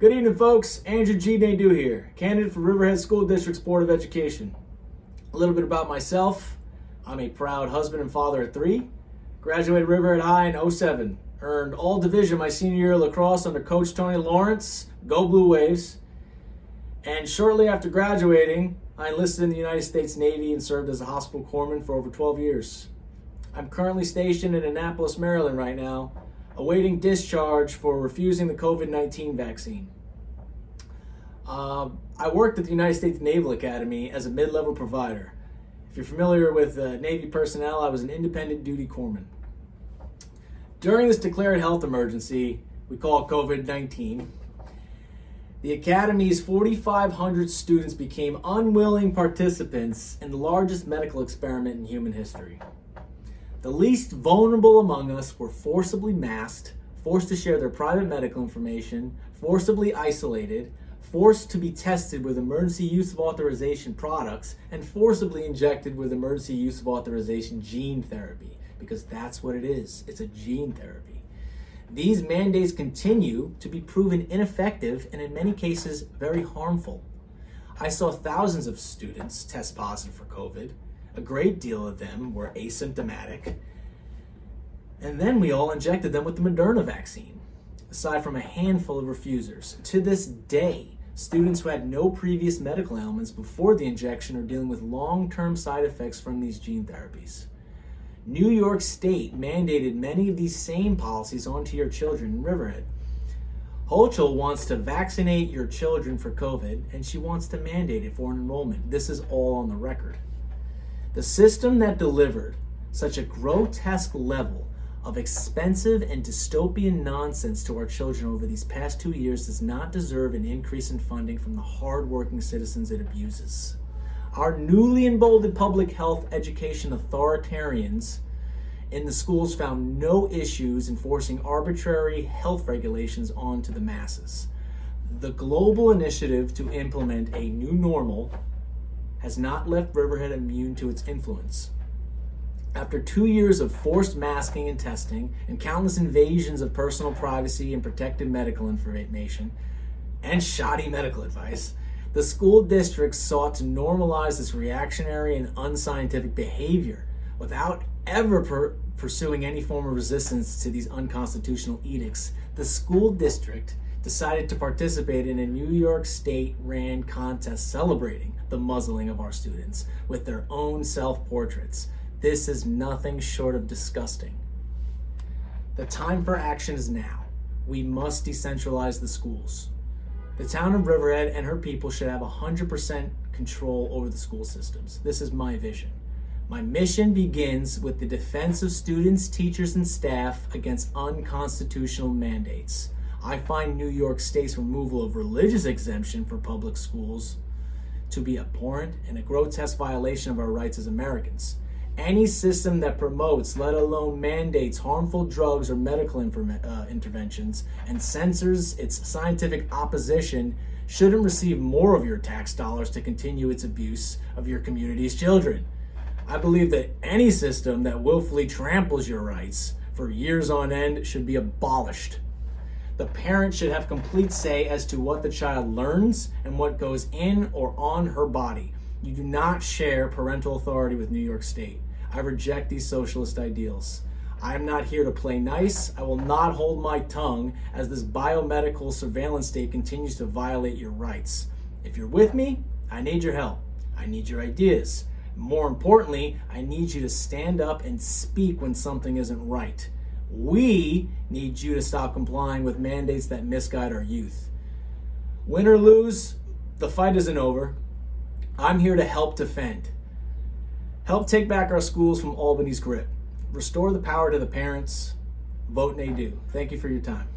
Good evening, folks. Andrew G. Nadeau here, candidate for Riverhead School District's Board of Education. A little bit about myself. I'm a proud husband and father of 3. Graduated Riverhead High in 07. Earned all division my senior year of lacrosse under Coach Tony Lawrence. Go Blue Waves. And shortly after graduating, I enlisted in the United States Navy and served as a hospital corpsman for over 12 years. I'm currently stationed in Annapolis, Maryland right now, awaiting discharge for refusing the COVID-19 vaccine. I worked at the United States Naval Academy as a mid-level provider. If you're familiar with Navy personnel, I was an independent duty corpsman. During this declared health emergency, we call it COVID-19, the Academy's 4,500 students became unwilling participants in the largest medical experiment in human history. The least vulnerable among us were forcibly masked, forced to share their private medical information, forcibly isolated, forced to be tested with emergency use of authorization products, and forcibly injected with emergency use of authorization gene therapy, because that's what it is. It's a gene therapy. These mandates continue to be proven ineffective and in many cases very harmful. I saw thousands of students test positive for COVID. A great deal of them were asymptomatic. And then we all injected them with the Moderna vaccine, aside from a handful of refusers. To this day, students who had no previous medical ailments before the injection are dealing with long-term side effects from these gene therapies. New York State mandated many of these same policies onto your children in Riverhead. Hochul wants to vaccinate your children for COVID, and she wants to mandate it for an enrollment. This is all on the record. The system that delivered such a grotesque level of expensive and dystopian nonsense to our children over these past 2 years does not deserve an increase in funding from the hard-working citizens it abuses. Our newly emboldened public health education authoritarians in the schools found no issues enforcing arbitrary health regulations onto the masses. The global initiative to implement a new normal has not left Riverhead immune to its influence. After 2 years of forced masking and testing and countless invasions of personal privacy and protected medical information and shoddy medical advice, the school districts sought to normalize this reactionary and unscientific behavior without ever pursuing any form of resistance to these unconstitutional edicts. The school district decided to participate in a New York State-ran contest celebrating the muzzling of our students with their own self-portraits. This is nothing short of disgusting. The time for action is now. We must decentralize the schools. The town of Riverhead and her people should have 100% control over the school systems. This is my vision. My mission begins with the defense of students, teachers, and staff against unconstitutional mandates. I find New York State's removal of religious exemption for public schools to be abhorrent and a grotesque violation of our rights as Americans. Any system that promotes, let alone mandates, harmful drugs or medical interventions and censors its scientific opposition shouldn't receive more of your tax dollars to continue its abuse of your community's children. I believe that any system that willfully tramples your rights for years on end should be abolished. The parent should have complete say as to what the child learns and what goes in or on her body. You do not share parental authority with New York State. I reject these socialist ideals. I am not here to play nice. I will not hold my tongue as this biomedical surveillance state continues to violate your rights. If you're with me, I need your help. I need your ideas. More importantly, I need you to stand up and speak when something isn't right. We need you to stop complying with mandates that misguide our youth. Win or lose, the fight isn't over. I'm here to help defend. Help take back our schools from Albany's grip. Restore the power to the parents. Vote Nadeau. Thank you for your time.